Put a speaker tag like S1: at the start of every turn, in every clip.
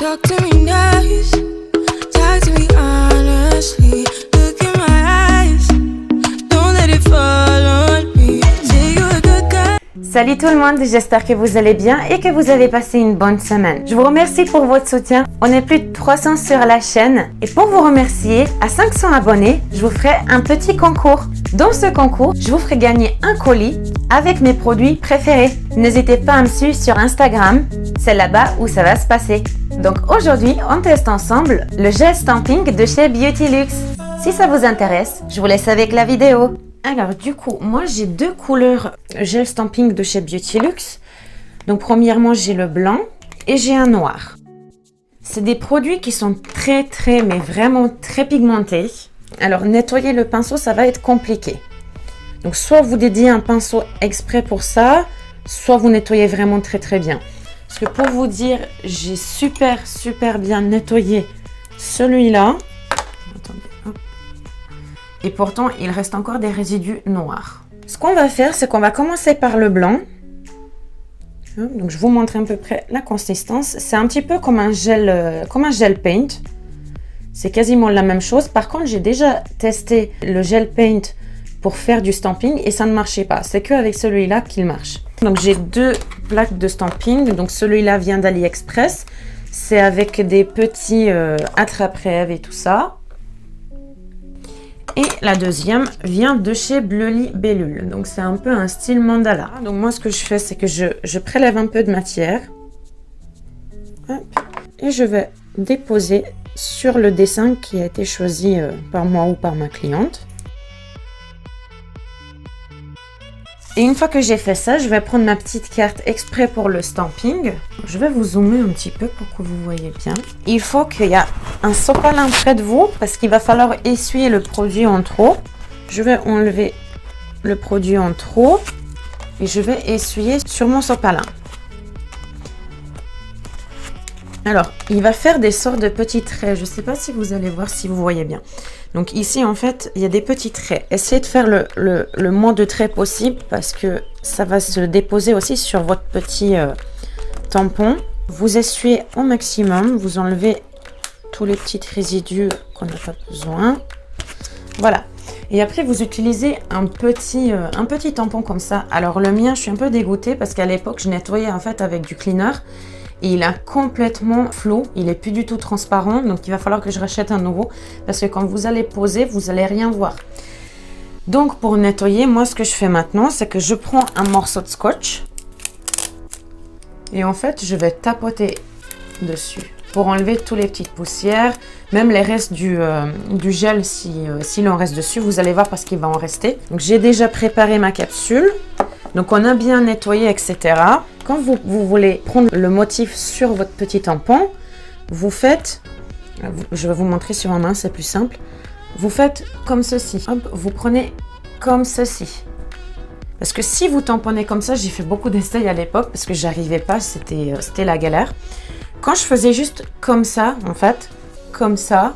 S1: Talk to me nice, talk to me honestly. Look in my eyes, don't let it fall on me. Say you're a good guy.
S2: Salut tout le monde, j'espère que vous allez bien et que vous avez passé une bonne semaine. Je vous remercie pour votre soutien. On est plus de 300 sur la chaîne et pour vous remercier, à 500 abonnés, je vous ferai un petit concours. Dans ce concours, je vous ferai gagner un colis avec mes produits préférés. N'hésitez pas à me suivre sur Instagram, c'est là-bas où ça va se passer. Donc aujourd'hui, on teste ensemble le gel stamping de chez Beautylux. Si ça vous intéresse, je vous laisse avec la vidéo. Alors du coup, moi j'ai deux couleurs gel stamping de chez Beautylux. Donc premièrement, j'ai le blanc et j'ai un noir. C'est des produits qui sont mais vraiment très pigmentés. Alors nettoyer le pinceau, ça va être compliqué. Donc soit vous dédiez un pinceau exprès pour ça, soit vous nettoyez vraiment très bien. Parce que pour vous dire, j'ai super bien nettoyé celui-là. Attendez, hop. Et pourtant, il reste encore des résidus noirs. Ce qu'on va faire, c'est qu'on va commencer par le blanc. Donc, je vous montre à peu près la consistance. C'est un petit peu comme un gel paint. C'est quasiment la même chose. Par contre, j'ai déjà testé le gel paint pour faire du stamping et ça ne marchait pas. C'est qu'avec celui-là qu'il marche. Donc, j'ai deux plaques de stamping. Donc, celui-là vient d'AliExpress. C'est avec des petits attrape-rêves et tout ça. Et la deuxième vient de chez Bleuly Bellule. Donc, c'est un peu un style mandala. Donc, moi, ce que je fais, c'est que je prélève un peu de matière. Hop, et je vais déposer sur le dessin qui a été choisi par moi ou par ma cliente. Et une fois que j'ai fait ça, je vais prendre ma petite carte exprès pour le stamping. Je vais vous zoomer un petit peu pour que vous voyez bien. Il faut qu'il y ait un sopalin près de vous parce qu'il va falloir essuyer le produit en trop. Je vais enlever le produit en trop et je vais essuyer sur mon sopalin. Alors, il va faire des sortes de petits traits. Je ne sais pas si vous allez voir, si vous voyez bien. Donc ici, en fait, il y a des petits traits. Essayez de faire le moins de traits possible parce que ça va se déposer aussi sur votre petit tampon. Vous essuyez au maximum. Vous enlevez tous les petits résidus qu'on n'a pas besoin. Voilà. Et après, vous utilisez un petit tampon comme ça. Alors, le mien, je suis un peu dégoûtée parce qu'à l'époque, je nettoyais en fait avec du cleaner. Et il est complètement flou, il est plus du tout transparent, donc il va falloir que je rachète un nouveau parce que quand vous allez poser, vous n'allez rien voir. Donc pour nettoyer, moi ce que je fais maintenant, c'est que je prends un morceau de scotch et en fait je vais tapoter dessus pour enlever toutes les petites poussières, même les restes du gel s'il en reste dessus, vous allez voir parce qu'il va en rester. Donc j'ai déjà préparé ma capsule. Donc on a bien nettoyé, etc. Quand vous voulez prendre le motif sur votre petit tampon, vous faites, je vais vous montrer sur ma main, c'est plus simple. Vous faites comme ceci. Hop, vous prenez comme ceci. Parce que si vous tamponnez comme ça, j'ai fait beaucoup d'essais à l'époque parce que j'arrivais pas, c'était la galère. Quand je faisais juste comme ça, en fait, comme ça,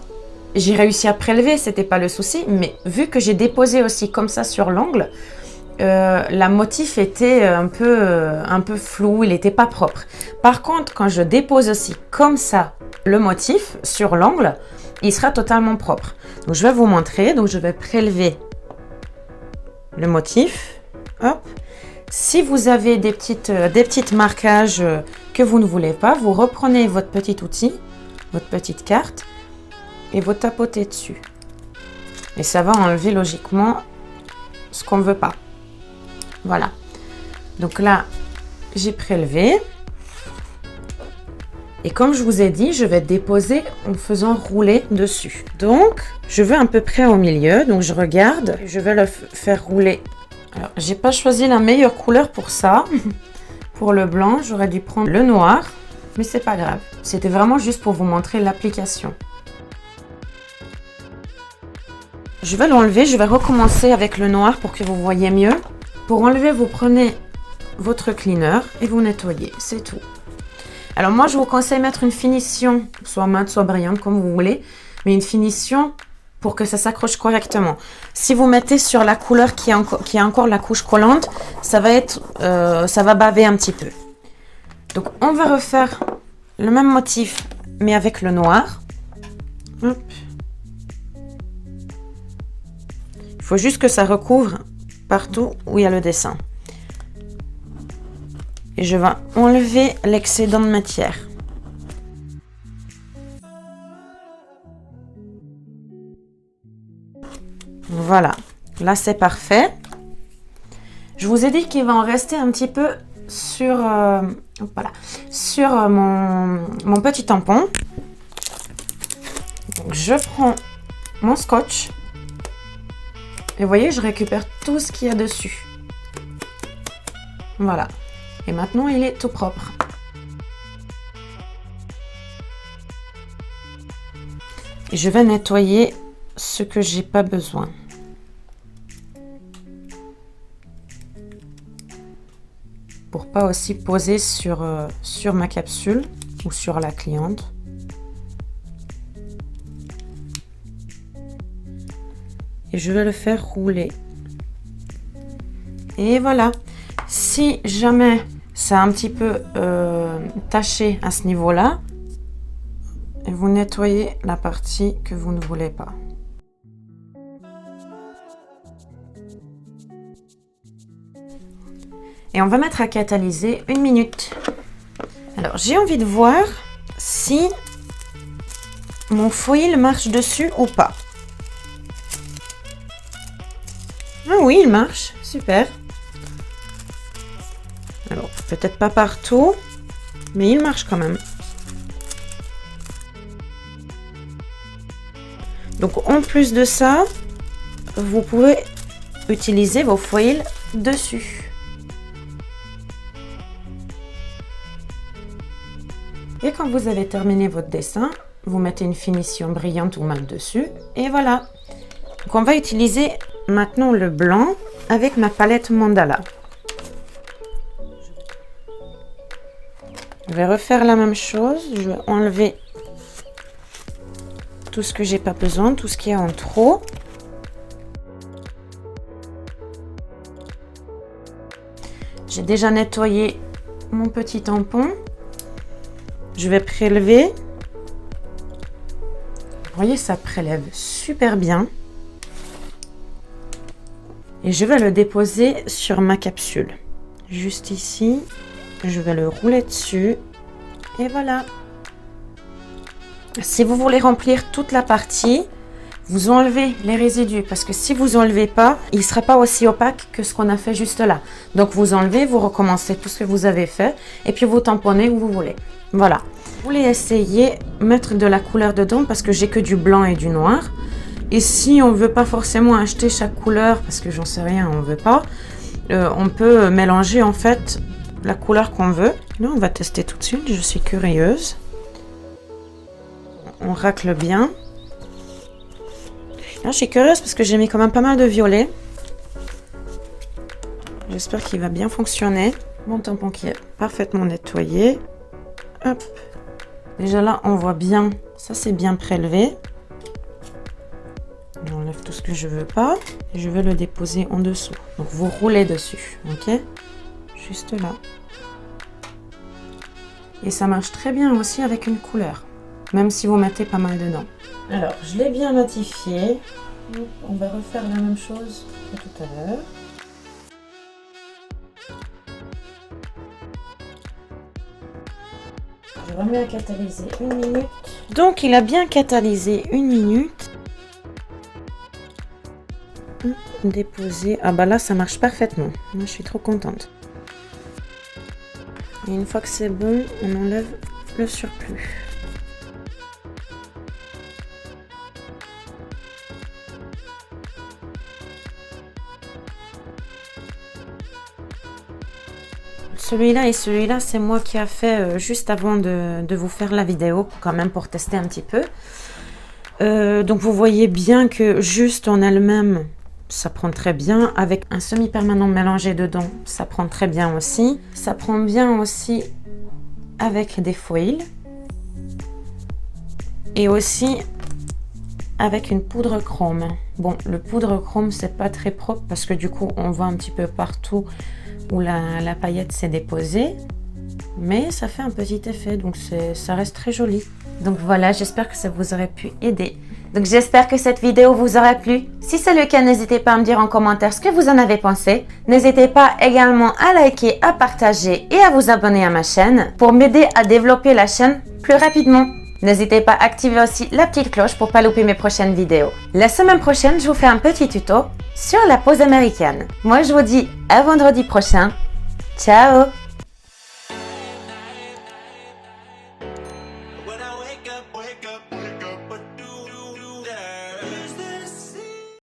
S2: j'ai réussi à prélever, c'était pas le souci. Mais vu que j'ai déposé aussi comme ça sur l'ongle, la motif était un peu flou, il n'était pas propre. Par contre, quand je dépose aussi comme ça le motif sur l'ongle, il sera totalement propre. Donc, je vais vous montrer. Donc, je vais prélever le motif. Hop. Si vous avez des petites marquages que vous ne voulez pas, vous reprenez votre petit outil, votre petite carte, et vous tapotez dessus. Et ça va enlever logiquement ce qu'on ne veut pas. Voilà, donc là, j'ai prélevé. Et comme je vous ai dit, je vais déposer en faisant rouler dessus. Donc, je vais à peu près au milieu. Donc, je regarde. Je vais le faire rouler. Alors, j'ai pas choisi la meilleure couleur pour ça. Pour le blanc, j'aurais dû prendre le noir. Mais c'est pas grave. C'était vraiment juste pour vous montrer l'application. Je vais l'enlever. Je vais recommencer avec le noir pour que vous voyez mieux. Pour enlever, vous prenez votre cleaner et vous nettoyez, c'est tout. Alors moi, je vous conseille de mettre une finition, soit mate, soit brillante, comme vous voulez, mais une finition pour que ça s'accroche correctement. Si vous mettez sur la couleur qui a encore la couche collante, ça va baver un petit peu. Donc, on va refaire le même motif mais avec le noir. Hop. Il faut juste que ça recouvre partout où il y a le dessin. Et je vais enlever l'excédent de matière. Voilà, là c'est parfait. Je vous ai dit qu'il va en rester un petit peu sur, voilà, sur mon petit tampon. Donc, je prends mon scotch. Et vous voyez, je récupère tout ce qu'il y a dessus. Voilà. Et maintenant, il est tout propre. Et je vais nettoyer ce que j'ai pas besoin. Pour pas aussi poser sur ma capsule ou sur la cliente. Et je vais le faire rouler. Et voilà. Si jamais ça a un petit peu taché à ce niveau-là, vous nettoyez la partie que vous ne voulez pas. Et on va mettre à catalyser 1 minute. Alors, j'ai envie de voir si mon foil marche dessus ou pas. Ah oui, il marche. Super. Alors, peut-être pas partout, mais il marche quand même. Donc, en plus de ça, vous pouvez utiliser vos foils dessus. Et quand vous avez terminé votre dessin, vous mettez une finition brillante ou mat dessus. Et voilà. Donc, on va utiliser maintenant le blanc avec ma palette mandala. Je vais refaire la même chose. Je vais enlever tout ce que j'ai pas besoin, tout ce qui est en trop. J'ai déjà nettoyé mon petit tampon. Je vais prélever. Vous voyez, ça prélève super bien. Et je vais le déposer sur ma capsule. Juste ici. Je vais le rouler dessus. Et voilà. Si vous voulez remplir toute la partie, vous enlevez les résidus. Parce que si vous enlevez pas, il ne sera pas aussi opaque que ce qu'on a fait juste là. Donc vous enlevez, vous recommencez tout ce que vous avez fait. Et puis vous tamponnez où vous voulez. Voilà. Vous voulez essayer mettre de la couleur dedans parce que j'ai que du blanc et du noir. Et si on ne veut pas forcément acheter chaque couleur, parce que j'en sais rien, on ne veut pas, on peut mélanger en fait la couleur qu'on veut. Là, on va tester tout de suite, je suis curieuse. On racle bien. Là, je suis curieuse parce que j'ai mis quand même pas mal de violet. J'espère qu'il va bien fonctionner. Mon tampon qui est parfaitement nettoyé. Hop. Déjà là, on voit bien, ça c'est bien prélevé. J'enlève tout ce que je veux pas. Et je vais le déposer en dessous. Donc vous roulez dessus, ok? Juste là. Et ça marche très bien aussi avec une couleur. Même si vous mettez pas mal dedans. Alors, je l'ai bien matifié. On va refaire la même chose que tout à l'heure. Je remets à catalyser 1 minute. Donc, il a bien catalysé 1 minute. Déposer. Ah bah là, ça marche parfaitement. Moi, je suis trop contente. Et une fois que c'est bon, on enlève le surplus. Celui-là et celui-là, c'est moi qui a fait juste avant de vous faire la vidéo, quand même pour tester un petit peu. Donc vous voyez bien que juste en elle-même, ça prend très bien. Avec un semi-permanent mélangé dedans, ça prend très bien aussi. Ça prend bien aussi avec des foils. Et aussi avec une poudre chrome. Bon, le poudre chrome, c'est pas très propre parce que du coup, on voit un petit peu partout où la paillette s'est déposée. Mais ça fait un petit effet, donc ça reste très joli. Donc voilà, j'espère que ça vous aurait pu aider. Donc j'espère que cette vidéo vous aura plu. Si c'est le cas, n'hésitez pas à me dire en commentaire ce que vous en avez pensé. N'hésitez pas également à liker, à partager et à vous abonner à ma chaîne pour m'aider à développer la chaîne plus rapidement. N'hésitez pas à activer aussi la petite cloche pour ne pas louper mes prochaines vidéos. La semaine prochaine, je vous fais un petit tuto sur la pose américaine. Moi, je vous dis à vendredi prochain. Ciao!